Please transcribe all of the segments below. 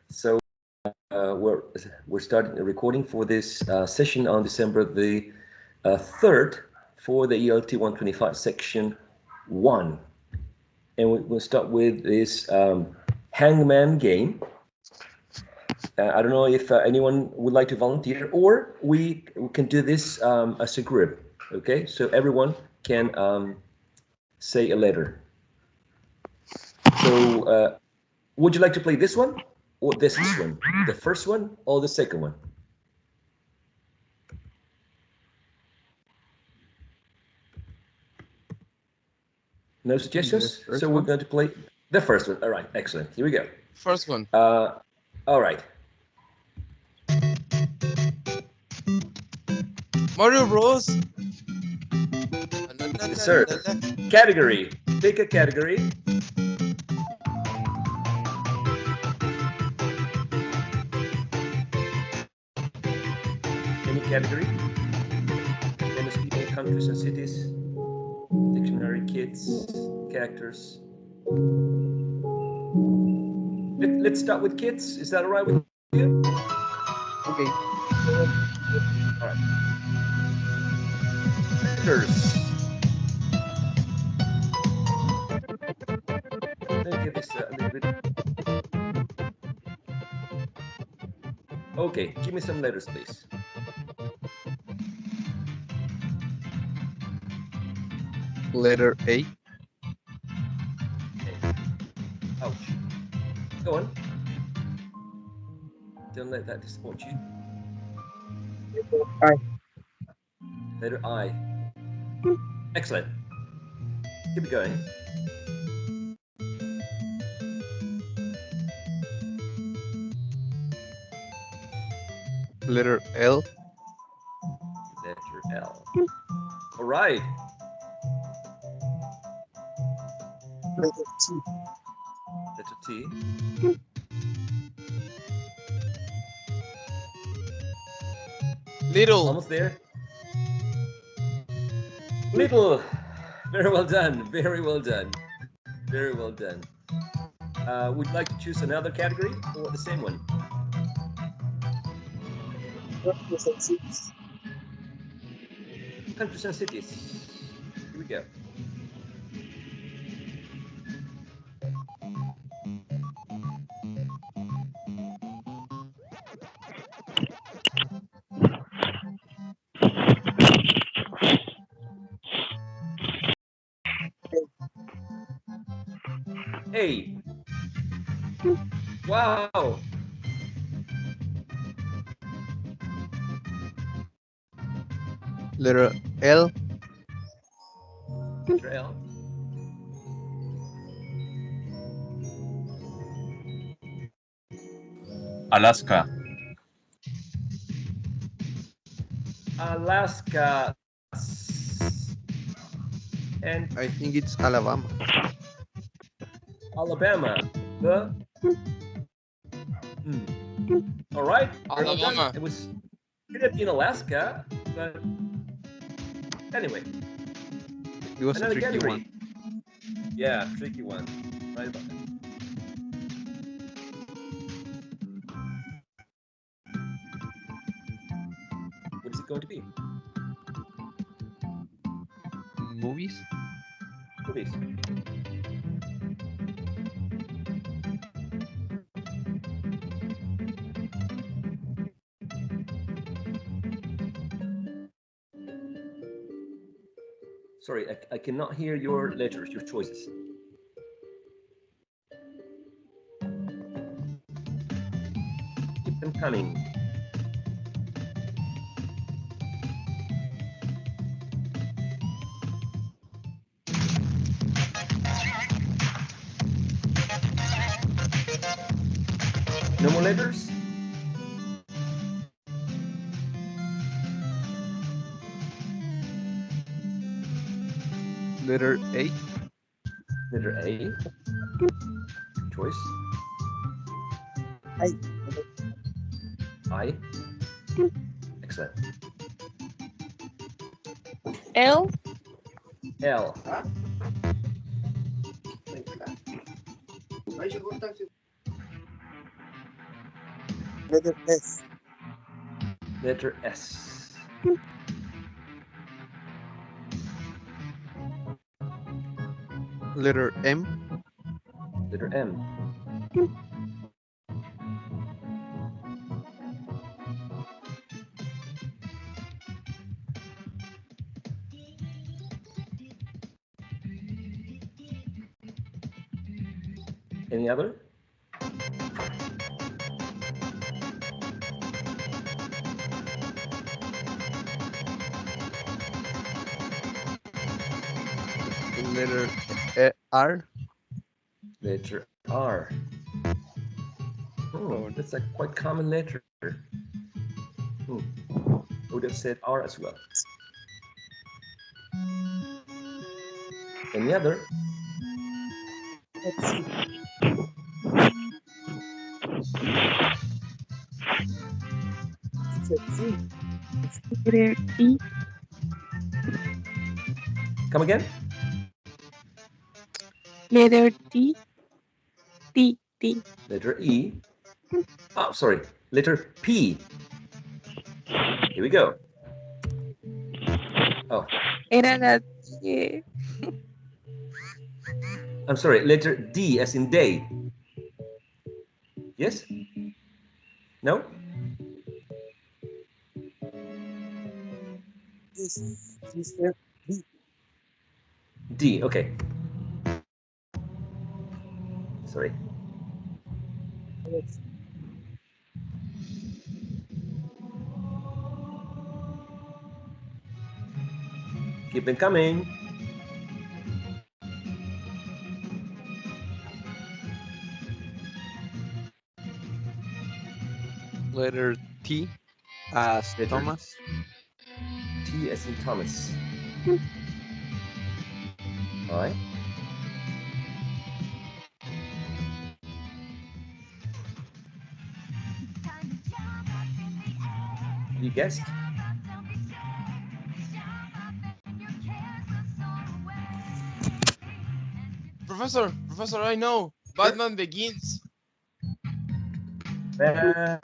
So we're starting a recording for this session on December the 3rd for the ELT125 section 1. And we'll start with this hangman game. I don't know if anyone would like to volunteer, or we can do this as a group. Okay, so everyone can say a letter. So would you like to play this one or this one? The first one or the second one? No suggestions? So we're going to play the first one. All right, excellent. Here we go. First one. All right. Mario Bros. Yes, sir. Category. Pick a category. Any category. Famous people, countries and cities. Dictionary, kids, characters. Let's start with kids. Is that all right with you? Okay. All right. Letters. Let me give this a little bit. Okay, give me some letters, please. Letter A. Ouch. Go on. Don't let that disappoint you. I. Letter I. Excellent. Keep it going. Letter L. Letter L. All right. Letter T. Letter T. Little. Almost there. Little. Very well done. Very well done. Very well done. Would you like to choose another category or the same one? Countries and cities. Countries and cities. Here we go. A. Wow. Letter L. Letter L. Alaska. Alaska. And I think it's Alabama. Alabama. The. All right. Alabama. It was could have been Alaska, but anyway. It was Another a tricky category. one. Yeah, tricky one. Right about that. What is it going to be? Movies. Movies. Sorry, I cannot hear your letters, your choices. Keep them coming. No more letters? Letter A. Letter A. Choice. I. Excellent. L. L. Letter S. Letter S. Letter M. Letter M. Any other? Letter R. Letter R. Oh, that's a quite common letter. I would have said R as well. Any other? Let's see. Teacher Z. Letter T. Come again? Letter T. T. T. Letter E. Oh, sorry. Letter P. Here we go. Oh, Era la T. I'm sorry. Letter D as in day. Yes? No? This. Teacher B. D. Okay. Sorry. Let's Keep them coming. Letter T as Letter Thomas. T as in Thomas. All right. You guessed? Professor, I know. Batman Begins. Batman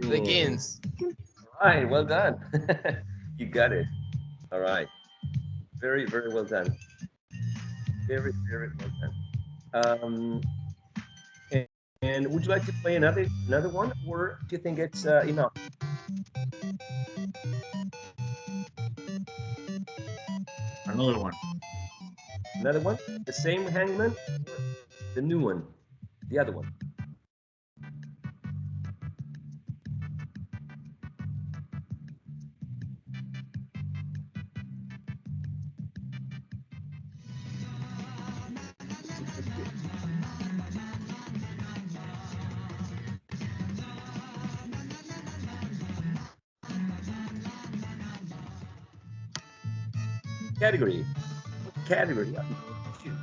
Begins. All right, well done. You got it. All right. Very, very well done. Very, very well done. And would you like to play another one, or do you think it's enough? Another one. Another one? The same hangman? The new one? The other one? Category. What category are you going to choose?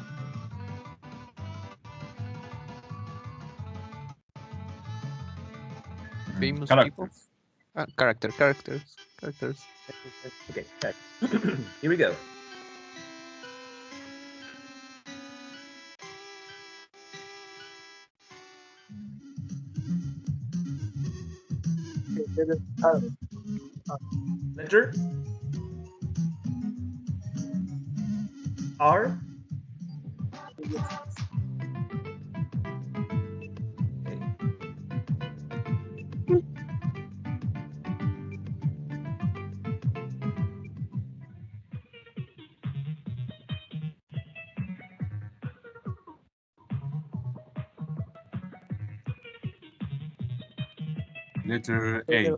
Famous people. Characters. Characters. Okay, here we go. letter R. Letter R. Yes. Okay. Letter A. Letter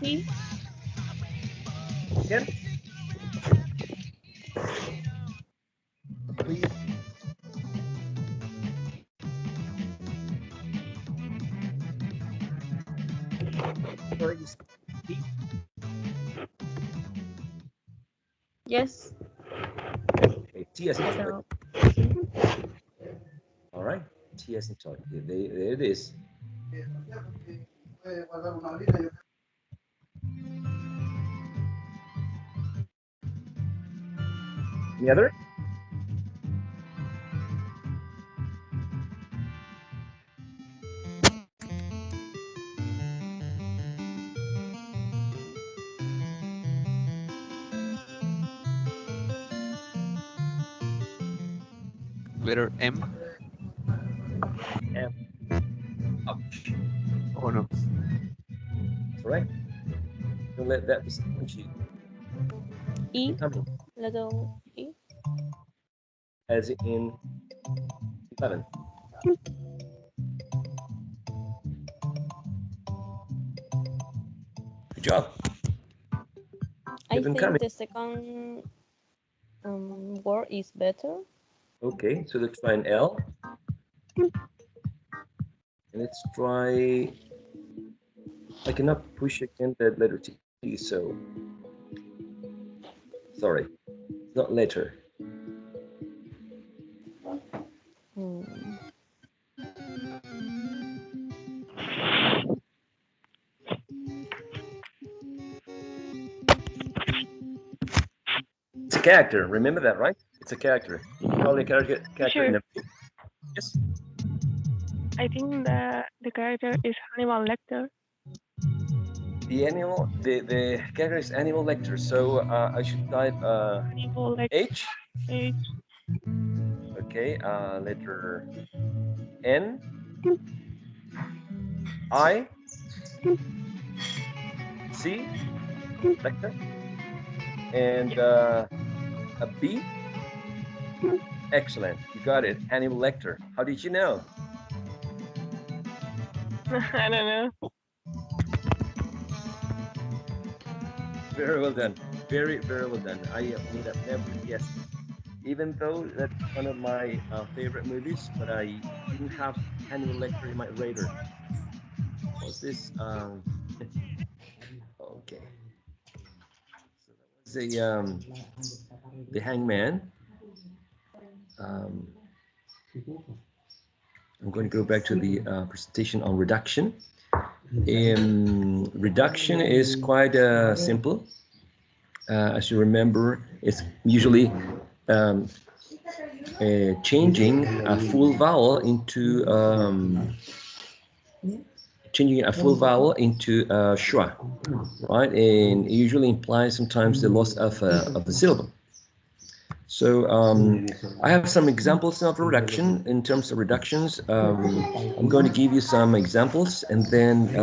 T. Again. Please. Sorry, you said T. Yes. Okay, T as in toy. Letter All right, T as in toy. There it is. Any other? Letter M. M. Ouch. Oh no. All right. Don't let that disappoint you. E. Coming. Letter E. As in 11. Good job. I Keep them think coming. the second word is better. Okay, so let's try an L. And let's try, I cannot push again that letter T, so sorry, it's not letter. Hmm. It's a character, remember that, right? It's a character. Probably a character Sure. in a, yes. I think the character is Hannibal Lecter. The character is animal lecter, so I should type Hannibal Lecter. H. H. Okay, letter N, I, C, lecter, and a B. Excellent, you got it, Hannibal Lecter. How did you know? I don't know. Very well done. Very, very well done. I would have never guessed. Even though that's one of my favorite movies, but I didn't have Hannibal Lecter in my radar. What's this? Okay. So that was the Hangman. Um, I'm going to go back to the presentation on reduction. Reduction is quite simple. As you remember, it's usually changing a full vowel into schwa, right? And it usually implies sometimes the loss of a syllable. So I have some examples of reduction. In terms of reductions, I'm going to give you some examples, and then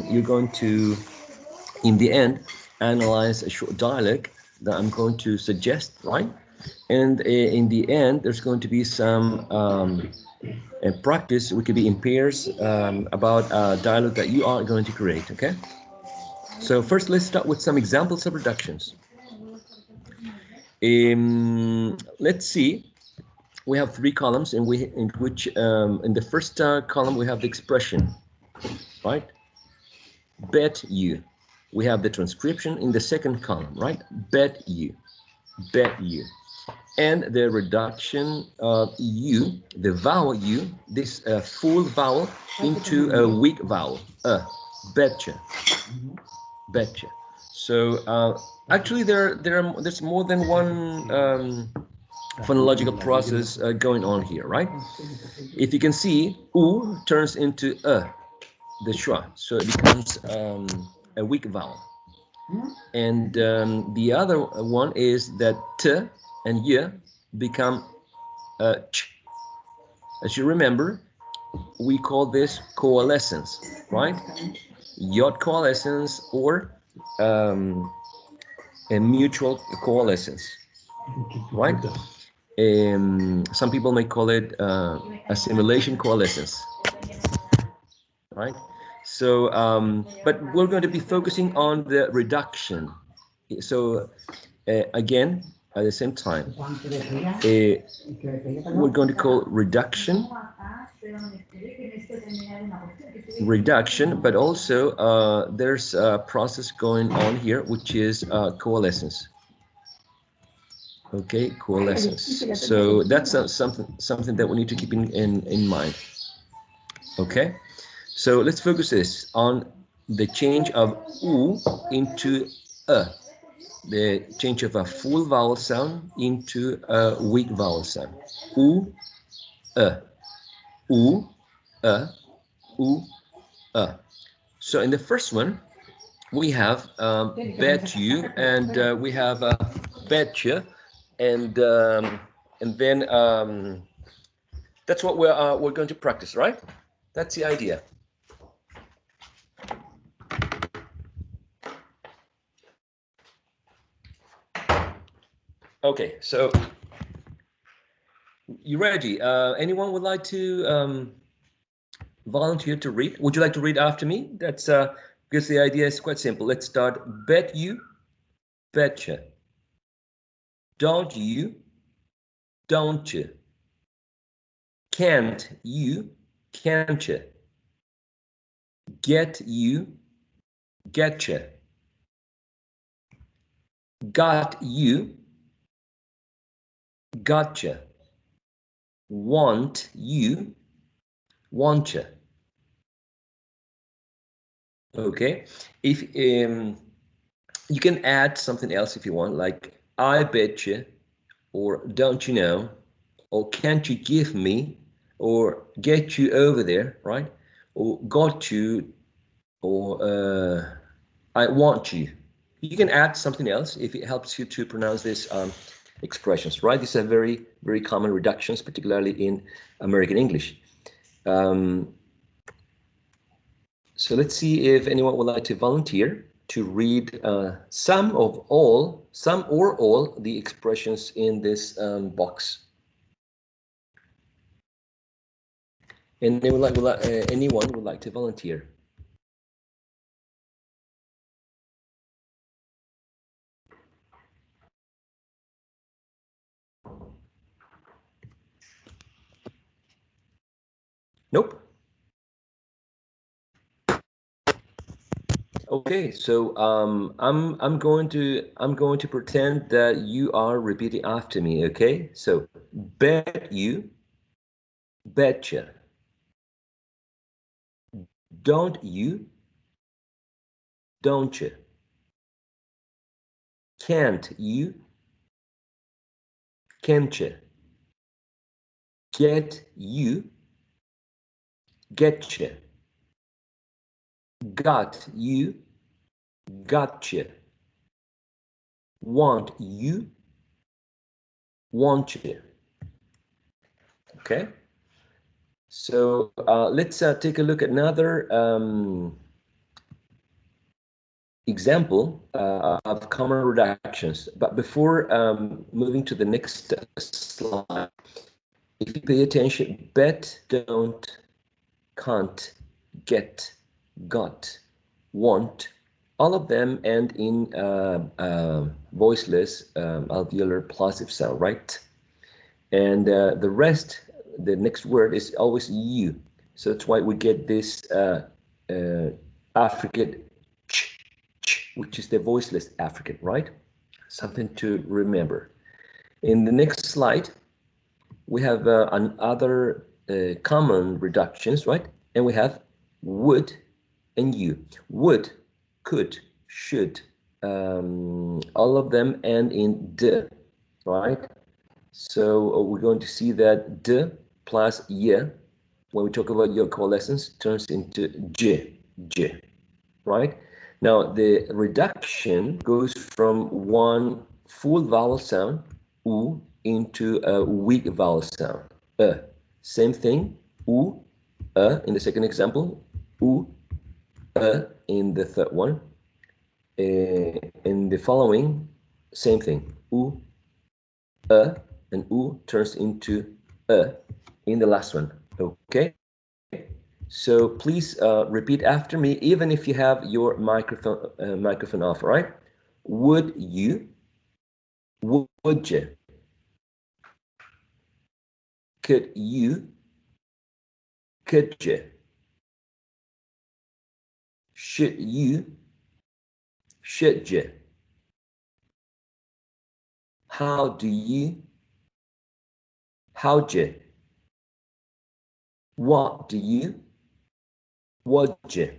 you're going to, in the end, analyze a short dialogue that I'm going to suggest, right? And in the end, there's going to be some practice. We could be in pairs about a dialogue that you are going to create, okay? So first, let's start with some examples of reductions. Let's see. We have three columns, in which in the first column we have the expression, right? Bet you. We have the transcription in the second column, right? Bet you. Bet you. And the reduction of u, the vowel u, this full vowel into a weak vowel, betcha, betcha. So actually, there's more than one phonological process going on here, right? If you can see, u turns into the schwa, so it becomes a weak vowel. And the other one is that t and y become ch. As you remember, we call this coalescence, right? Yod coalescence or a mutual coalescence, right? Some people may call it assimilation coalescence, right? So, but we're going to be focusing on the reduction. So, again, at the same time, we're going to call reduction, but also there's a process going on here, which is coalescence. Okay, coalescence. So that's something that we need to keep in mind. Okay, so let's focus this on the change of u into the change of a full vowel sound into a weak vowel sound. U, u, u, So in the first one, we have bet you, and we have betcha, and then that's what we're going to practice, right? That's the idea. Okay, so you ready? Anyone would like to volunteer to read? Would you like to read after me? That's because the idea is quite simple. Let's start. Bet you, betcha. Don't you, don't you. Can't you, can't you. Get you, getcha. Got you, gotcha. Want you, wantcha. Okay, if you can add something else if you want, like I betcha, or don't you know, or can't you give me, or get you over there, right? Or got you, or I want you. You can add something else if it helps you to pronounce these expressions, right? These are very, very common reductions, particularly in American English. So let's see if anyone would like to volunteer to read some or all the expressions in this box. And anyone would like to volunteer? Nope. Okay, so I'm going to pretend that you are repeating after me. Okay, so bet you, betcha. Don't you, don't you. Can't you, can't you. Get you, getcha. Got you, gotcha. Want you, want you. Okay, so let's take a look at another example of common reductions. But before moving to the next slide, if you pay attention, bet, don't, can't, get, got, want, all of them end in voiceless alveolar plosive sound, right? And the rest, the next word is always you. So that's why we get this affricate ch, which is the voiceless affricate, right? Something to remember. In the next slide, we have another common reductions, right? And we have would and you. Would, could, should, all of them end in d, right? So we're going to see that d plus y, when we talk about your coalescence, turns into j, right? Now the reduction goes from one full vowel sound, u, into a weak vowel sound, Same thing, u, in the second example, u, in the third one. In the following, same thing, u, and u turns into in the last one. Okay, so please repeat after me, even if you have your microphone off. Right? Would you, would you, could you, could you, should you, should you, how do you, how'd you, what do you, would you.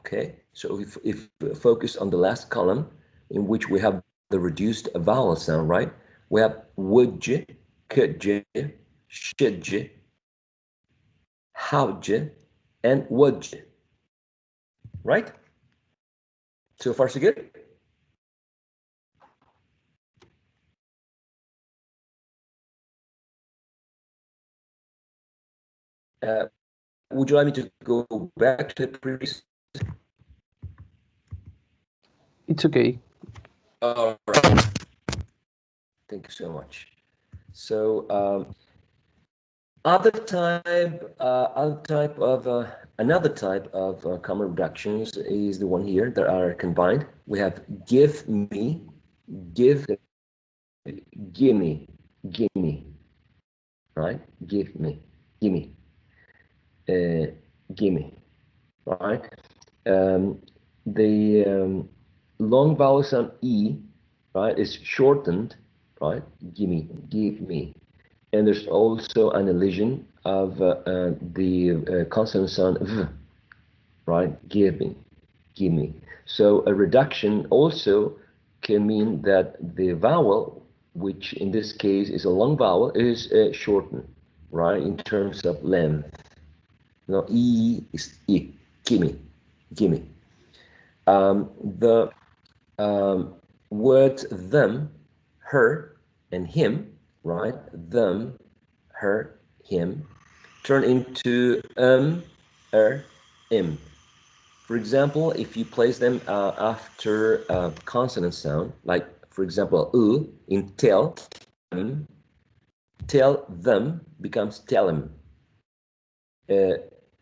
Okay, So if we focus on the last column, in which we have the reduced vowel sound, right? We have would you, could you, should you, how'd you, and would you, right? So far, so good? Would you like me to go back to the previous? It's okay. All right. Thank you so much. So another type of common reductions is the one here that are combined. We have give me, give, gimme, gimme, right? Give me, gimme, gimme, right? The long vowel sound E, right, is shortened, right? Gimme, give me. And there's also an elision of the consonant sound V, right? Give me, give me. So a reduction also can mean that the vowel, which in this case is a long vowel, is shortened, right? In terms of length. Now, E is E, gimme, gimme. The words them, her, and him, right? Them, her, him, turn into im. For example, if you place them after a consonant sound, like for example, u in tell them becomes tell him.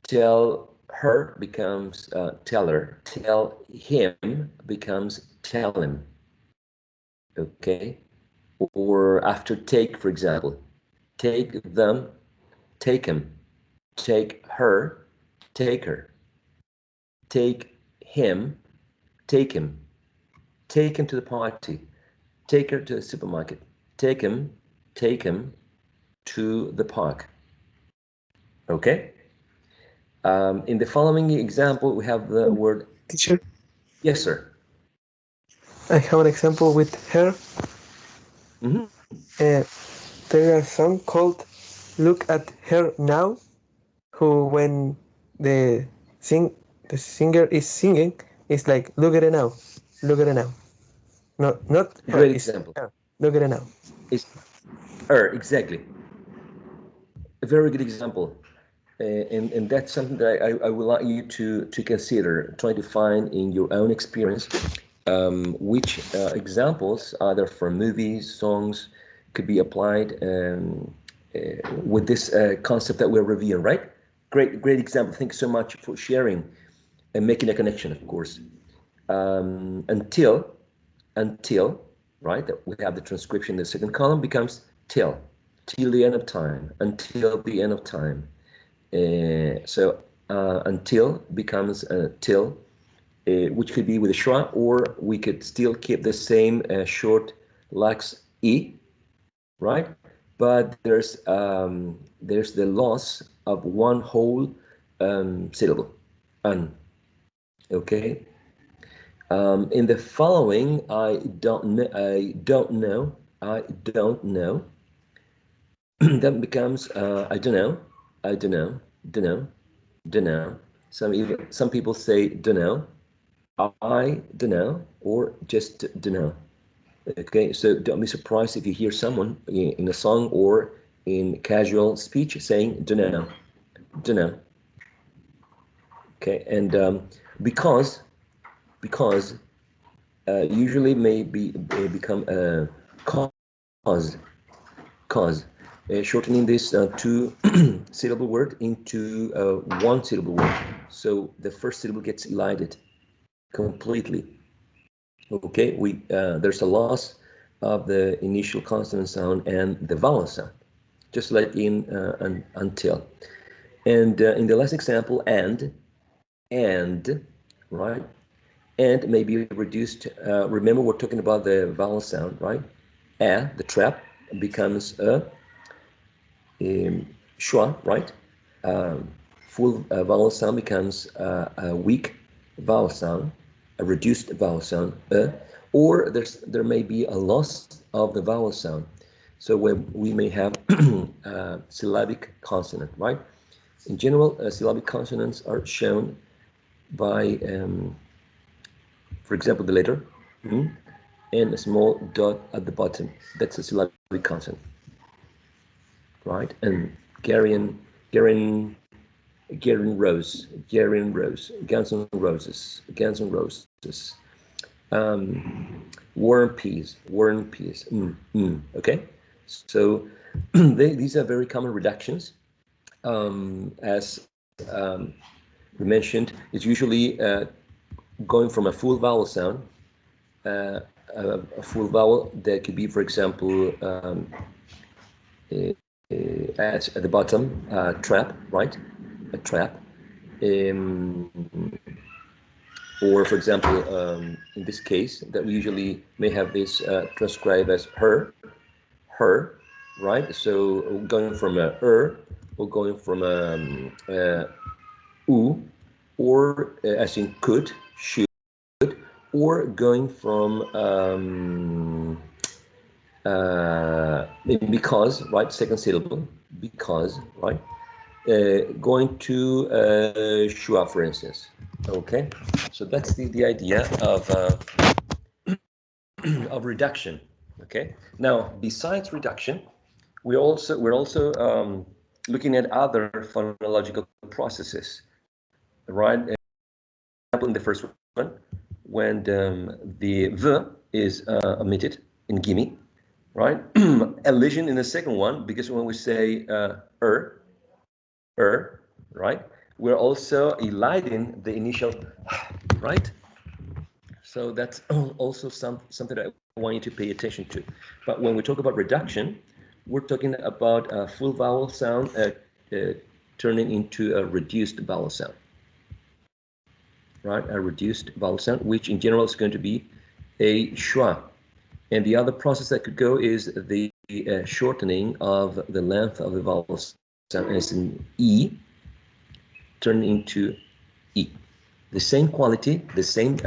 Tell her becomes tell her. Tell him becomes tell him. Okay? Or after take, for example, take them, take him. Take her, take her. Take him, take him. Take him to the party. Take her to the supermarket. Take him to the park. Okay? In the following example, we have the word. Teacher, Yes, sir. I have an example with her. Mm-hmm. There is a song called "Look at Her Now," who when the singer is singing, it's like look at her now, look at her now. Not her. Great It's example. her. Look at her now. It's her, exactly. A very good example. And that's something that I would like you to consider, trying to find in your own experience which examples, either from movies, songs, could be applied with this concept that we're reviewing, right? Great example. Thanks so much for sharing and making a connection, of course. Until, right? That we have the transcription. The second column becomes till the end of time, until the end of time. So until becomes till, which could be with a schwa, or we could still keep the same short lax e, right? But there's the loss of one whole syllable, un. Okay. In the following, I don't know. That becomes I don't know. Some people say don't know, I don't know, or just don't know. Okay, so don't be surprised if you hear someone in a song or in casual speech saying don't know. Okay, and because usually may become a cause, shortening this two syllable word into one syllable word. So the first syllable gets elided completely. Okay, there's a loss of the initial consonant sound and the vowel sound, just like in until. And in the last example, and, right? And may be reduced. Remember, we're talking about the vowel sound, right? The trap becomes a schwa, right? Full vowel sound becomes a weak vowel sound, a reduced vowel sound, or there may be a loss of the vowel sound. So when we may have syllabic consonant, right? In general, syllabic consonants are shown by, for example, the letter and a small dot at the bottom. That's a syllabic consonant, right? And Guns N' Roses, War and Peace, okay? So these are very common reductions. As we mentioned, it's usually going from a full vowel sound, a full vowel that could be, for example, at the bottom, trap, right? A trap. Or, for example, in this case, that we usually may have this transcribed as her, right? So going from a or going from a u, or as in could, should, or going from because, right? Second syllable, because, right? Going to Shua, for instance. Okay, so that's the idea of of reduction. Okay, now besides reduction, we're also looking at other phonological processes, right? In the first one, when the v is omitted in gimme, right? Elision in the second one, because when we say right? We're also eliding the initial, right? So that's also something that I want you to pay attention to. But when we talk about reduction, we're talking about a full vowel sound turning into a reduced vowel sound, right? A reduced vowel sound, which in general is going to be a schwa. And the other process that could go is the shortening of the length of the vowel sound as in E, turn into E. The same quality, the same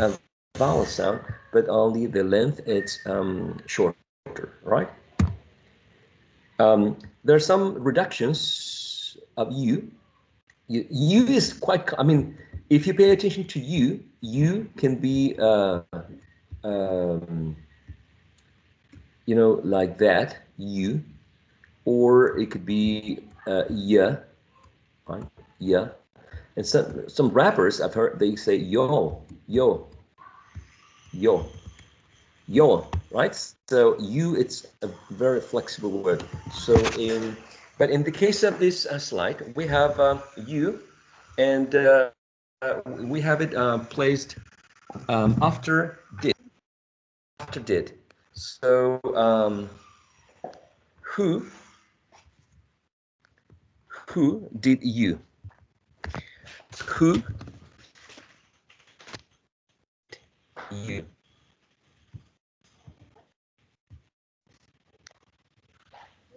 vowel sound, but only the length it's shorter, right? There are some reductions of U. U is quite, I mean, if you pay attention to U can be, you know, like that, U, or it could be yeah, right? Yeah. And some rappers I've heard they say yo, right? So you, it's a very flexible word. So but in the case of this slide, we have you, and we have it placed after did. After did. So who did you? Who you?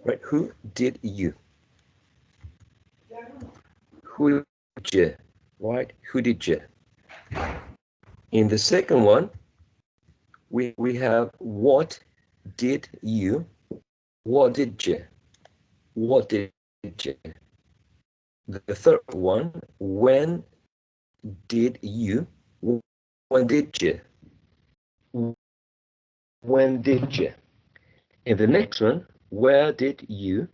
Right? Who did you? Who did you? Right? Who did you? In the second one, we have what did you? What did you? What did you? The third one, when did you? When did you? When did you? And the next one, where did you?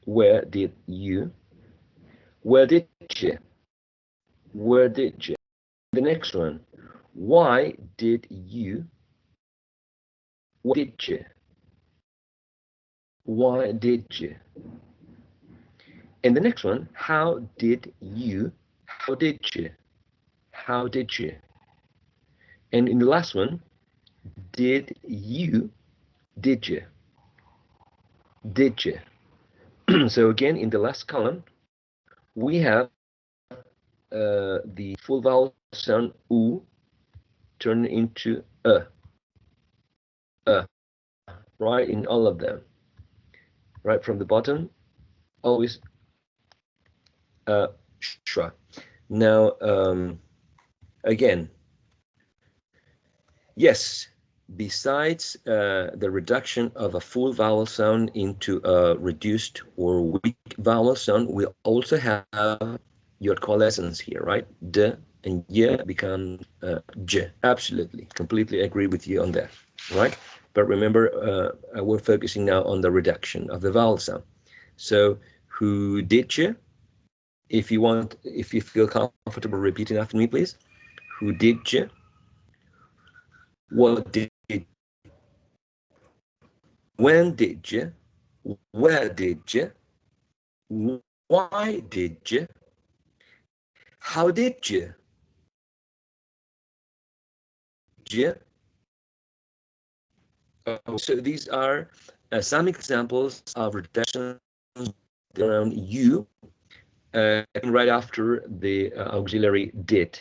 Where did you? Where did you? Where did you? The next one, why did you? Why did you? Why did you? And the next one, how did you? How did you? How did you? And in the last one, did you? Did you? Did you? So again, in the last column, we have the full vowel sound u turned into right, in all of them. Right from the bottom, always shra. Now, again, Yes, besides the reduction of a full vowel sound into a reduced or weak vowel sound, we also have your coalescence here, right? D and Y become J. Absolutely, completely agree with you on that, right? But remember, we're focusing now on the reduction of the vowel sound. So, who did you? If you feel comfortable repeating after me, please. Who did you? What did you? When did you? Where did you? Why did you? How did you? So these are some examples of reductions around you right after the auxiliary did.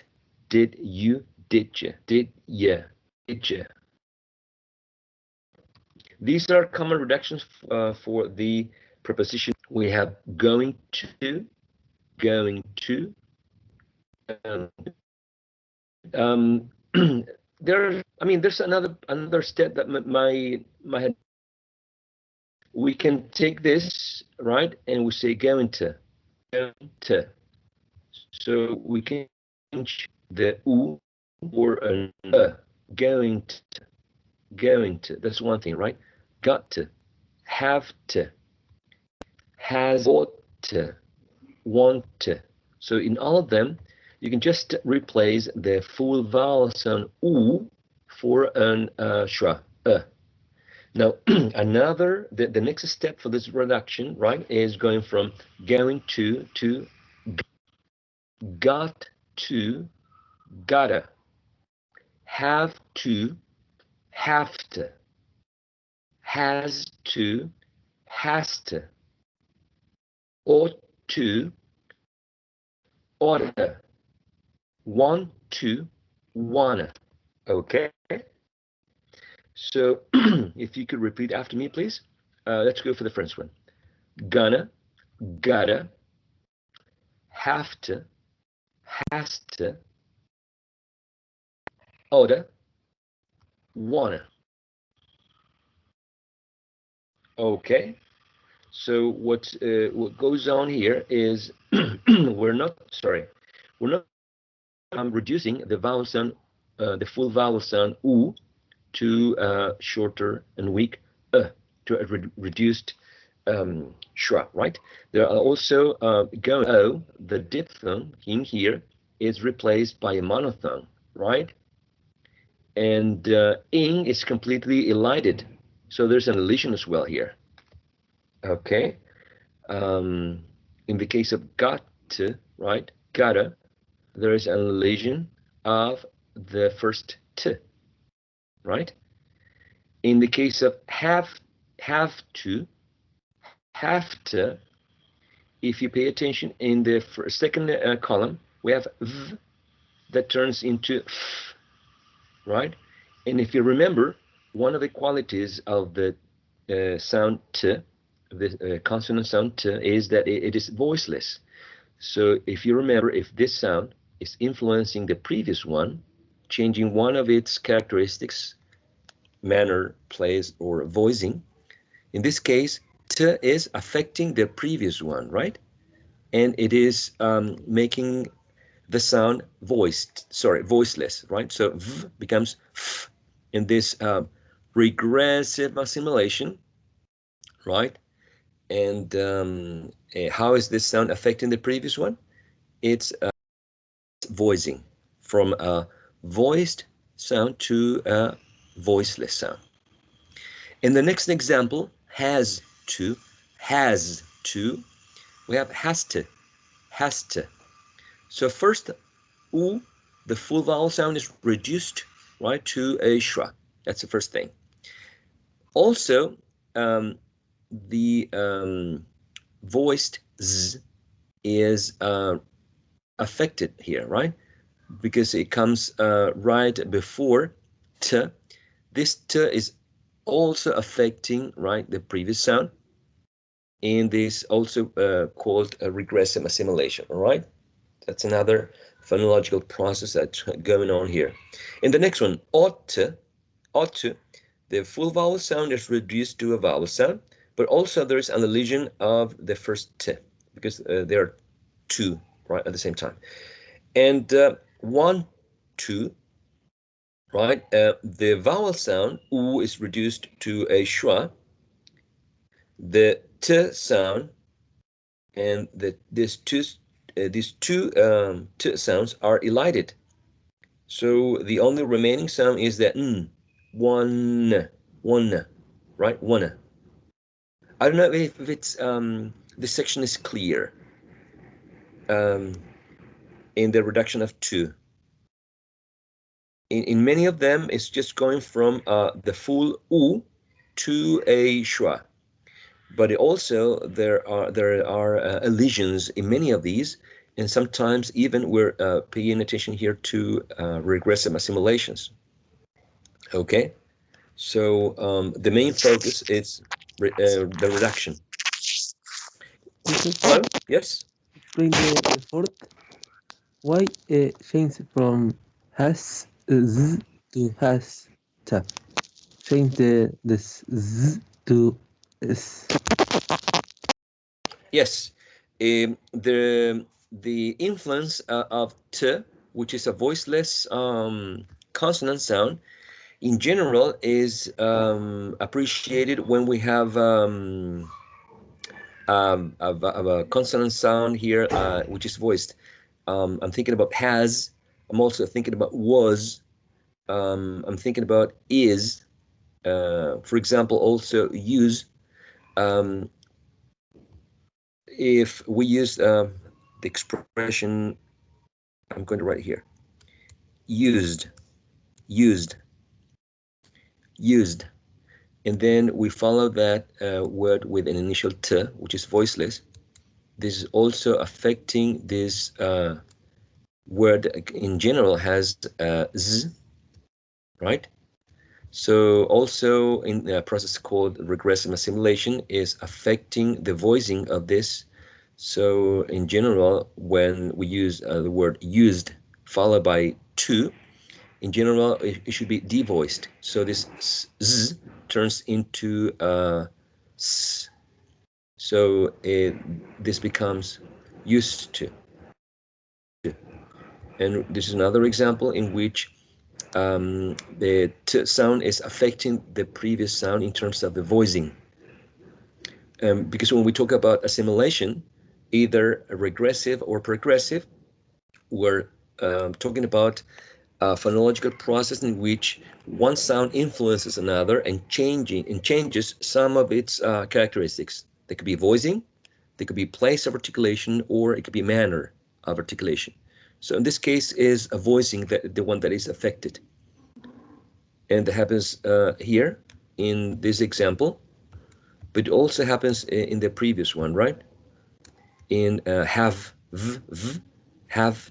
Did you? Did you? Did you? Did you? These are common reductions for the preposition. We have going to, going to. There's another step that my head. We can take this right, and we say going to, So we can change the u or an going to, going to. That's one thing, right? Got to, have to, has ought to, want to. So in all of them, you can just replace the full vowel sound u for an schwa. Now, the next step for this reduction, right, is going from going to got to, gotta, have to, have to, has to, has to, ought to, oughta, want to, wanna. Okay? So if you could repeat after me, please. Let's go for the first one. Gonna, gotta, have to, has to, oughta, wanna. Okay. So what goes on here is we're not reducing the vowel sound, the full vowel sound u to shorter and weak to a reduced schwa, right? There are also going o, the diphthong in here is replaced by a monophthong, right? And ing is completely elided, so there's an elision as well here. Okay. In the case of got to, right? Gotta, there is an elision of the first t, right? In the case of have to, if you pay attention in the second column, we have v that turns into f, right? And if you remember, one of the qualities of the sound t, the consonant sound t, is that it is voiceless. So if you remember, if this sound is influencing the previous one, changing one of its characteristics, manner, place, or voicing, in this case, t is affecting the previous one, right? And it is making the sound voiceless, right? So v becomes f in this regressive assimilation, right? And how is this sound affecting the previous one? It's voicing from a voiced sound to a voiceless sound. In the next example, has to, we have has to. So first, u, the full vowel sound is reduced, right, to a schwa. That's the first thing. Also, the voiced z is affected here, right? Because it comes right before t. This t is also affecting, right, the previous sound. And this also called a regressive assimilation, all right? That's another phonological process that's going on here. In the next one, ought to, the full vowel sound is reduced to a vowel sound, but also there's an elision of the first t, because there are two right at the same time. And want to, right, the vowel sound u is reduced to a schwa. The t sound and these two t sounds are elided. So the only remaining sound is the n, one, right, one. I don't know if it's this section is clear in the reduction of two. In many of them, it's just going from the full u to a schwa. But also there are elisions in many of these, and sometimes even we're paying attention here to regressive assimilations. Okay, so the main focus is the reduction. Hello? Yes? Explain the fourth. Why change from has z to has ta? Change the z to s. Yes. The influence of t, which is a voiceless consonant sound, in general is appreciated when we have a consonant sound here, which is voiced. I'm thinking about has. I'm also thinking about was. I'm thinking about is. For example, also use. If we use the expression, I'm going to write here. Used, used, used. And then we follow that word with an initial t, which is voiceless. This is also affecting this word in general has z, right? So also in a process called regressive assimilation is affecting the voicing of this. So in general, when we use the word used followed by to, in general, it should be devoiced. So this z turns into s. So this becomes used to. And this is another example in which the t sound is affecting the previous sound in terms of the voicing. Because when we talk about assimilation, either regressive or progressive, we're talking about a phonological process in which one sound influences another and changes some of its characteristics. They could be voicing, they could be place of articulation, or it could be manner of articulation. So in this case is a voicing that the one that is affected. And that happens here in this example, but it also happens in the previous one, right? In have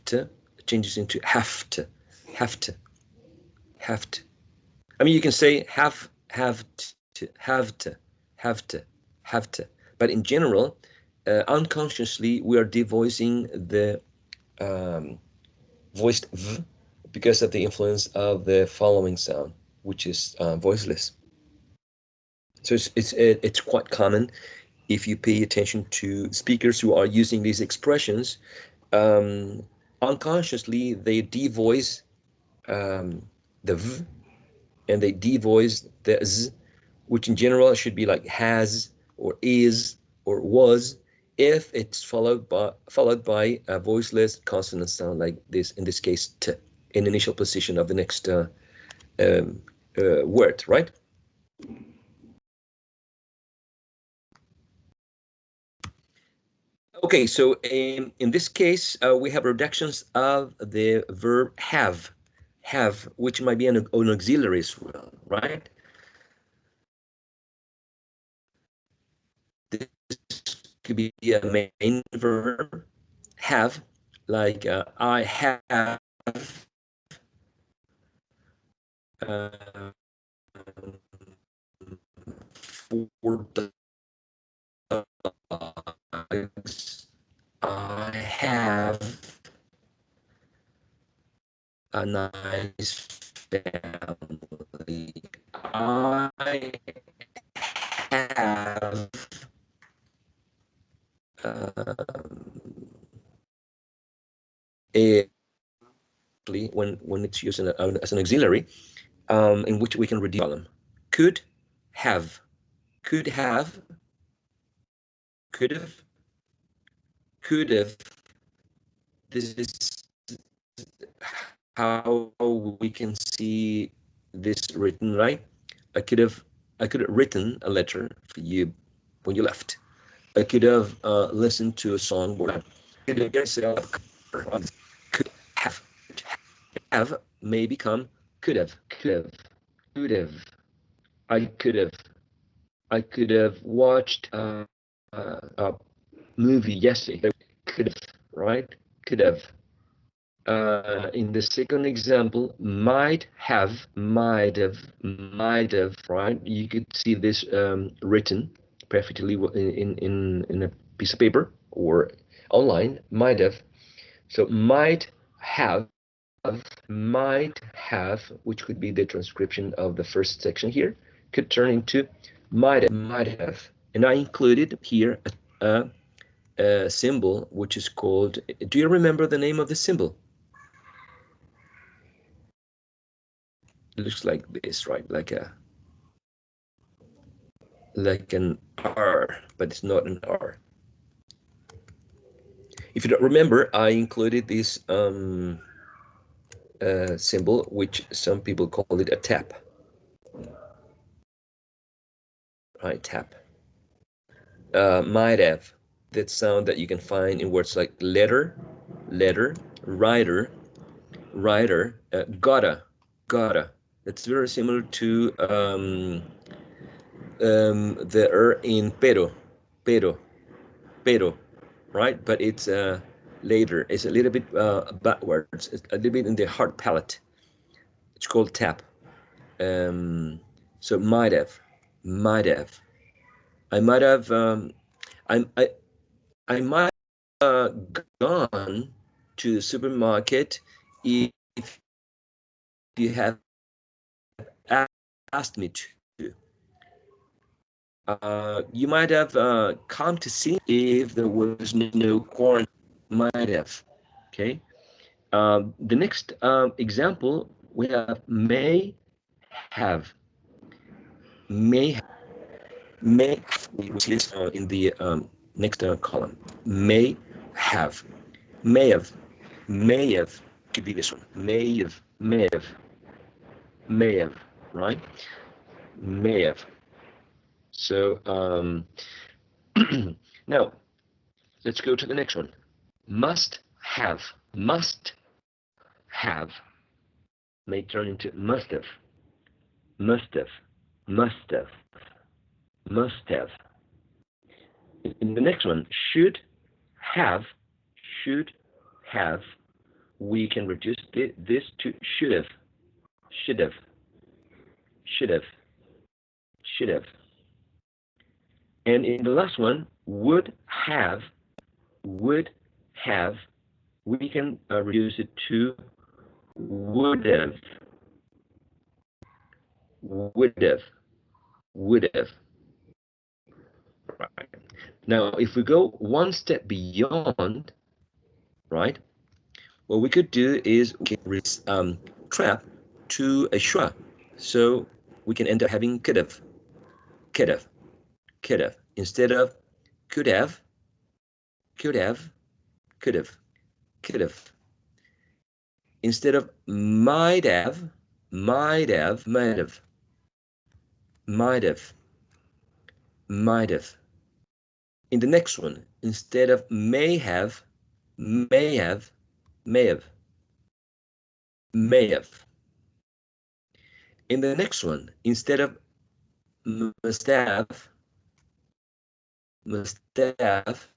to changes into have to. I mean, you can say have to, but in general, unconsciously we are devoicing the voiced v because of the influence of the following sound, which is voiceless. So it's quite common if you pay attention to speakers who are using these expressions. Unconsciously, they devoice the v and they devoice the z, which in general should be like has or is or was, if it's followed by a voiceless consonant sound like this, in this case t, in initial position of the next word, right? Okay, so in this case, we have reductions of the verb have, which might be an auxiliary as well, right? This could be a main verb, have, like I have uh, 4 dogs. I have a nice family. I have a when it's used as an auxiliary, in which we can reduce column. Could have, could have, could have, could have. This is how we can see this written, right? I could have written a letter for you when you left. I could have listened to a song. Could have may become could have. I could have watched a movie yesterday. Could have, right? Could have. In the second example, might have, right? You could see this written perfectly in a piece of paper or online, might have. So might have, which could be the transcription of the first section here, could turn into might have. And I included here a symbol which is called, do you remember the name of the symbol? It looks like this, right? Like an R, but it's not an R. If you don't remember, I included this symbol, which some people call it a tap. Right, tap. Might have, that sound that you can find in words like letter, writer, gotta. That's very similar to the in pero, right? But it's later. It's a little bit backwards. It's a little bit in the hard palate. It's called tap. So might have. I might have. I might have gone to the supermarket if you have asked me to. You might have come to see if there was no quarantine. Might have. Okay. The next example, we have may have. May, we see this in the next column. May have. May have. Could be this one. May have, right? May have. So now let's go to the next one. Must have. May turn into must have. In the next one, should have. We can reduce this to should have. And in the last one, would have, we can reduce it to would have. Right. Now, if we go one step beyond, right, what we could do is we can trap to a schwa. So we can end up having could have. Instead of could have. Instead of might have. In the next one, instead of may have. In the next one, instead of must have. Instead of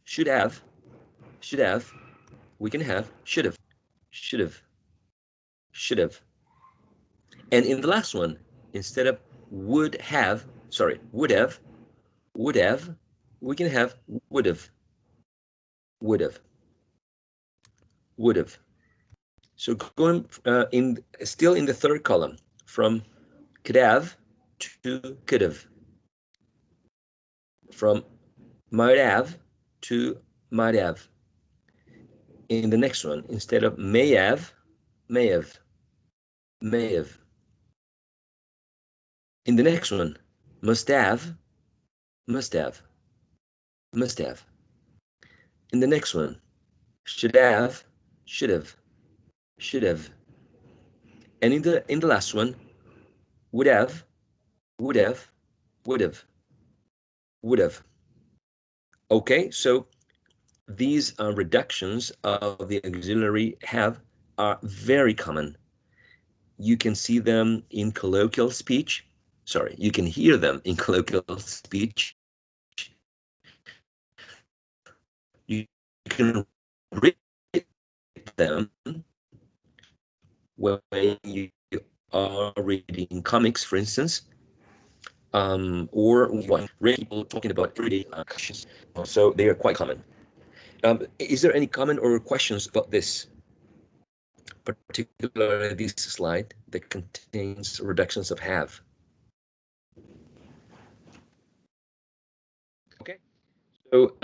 should have, we can have should have. And in the last one, instead of would have, would have, we can have would have, would have, would have. So going still in the third column, from could have to could have, from might have to might have. In the next one, instead of may have, may have, may have. In the next one, must have, must have, must have. In the next one, should have, should have, should have. And in the last one, would have, would have, would have, would have. Okay, so these reductions of the auxiliary have are very common. You can see them in colloquial speech. Sorry, you can hear them in colloquial speech. You can read them when you are reading comics, for instance, or when people talking about everyday questions. So they are quite common. Is there any comment or questions about this? Particularly this slide that contains reductions of have. Okay, so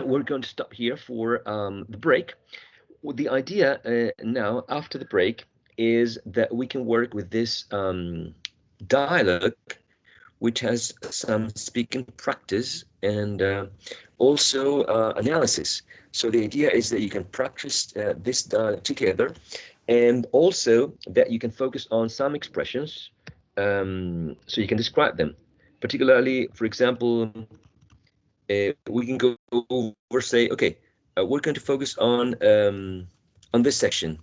we're going to stop here for the break. Well, the idea now, after the break, is that we can work with this dialogue, which has some speaking practice and also analysis. So the idea is that you can practice this together, and also that you can focus on some expressions so you can describe them. Particularly, for example, we can go over, say, okay, we're going to focus on this section,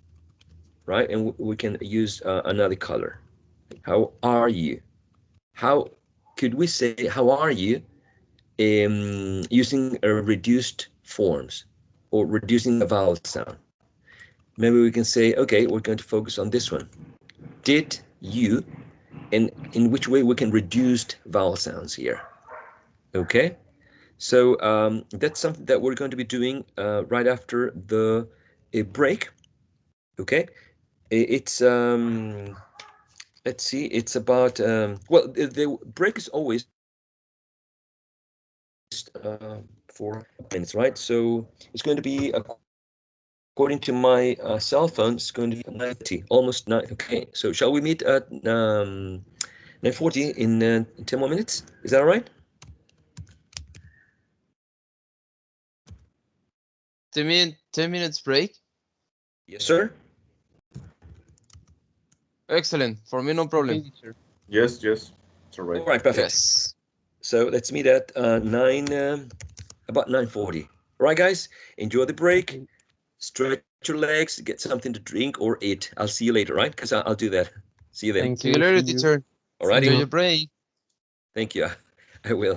right? And we can use another color. How are you? How could we say how are you using reduced forms or reducing a vowel sound? Maybe we can say, okay, we're going to focus on this one. Did you, and in which way we can reduce vowel sounds here? Okay, so that's something that we're going to be doing right after the break. Okay, it's let's see, it's about well, the break is always 4 minutes, right? So it's going to be, according to my cell phone, it's going to be 90, almost 9. Okay, so shall we meet at 9:40 in 10 more minutes? Is that all right? 10 minutes break? Yes, sir. Excellent. For me, no problem. Yes, yes. It's all right. All right, perfect. Yes. So let's meet at about 9:40. All right, guys, enjoy the break. Stretch your legs, get something to drink or eat. I'll see you later, right? Because I'll do that. See you then. Thank See you later, See you. teacher. All righty. Enjoy your break. Thank you. I will.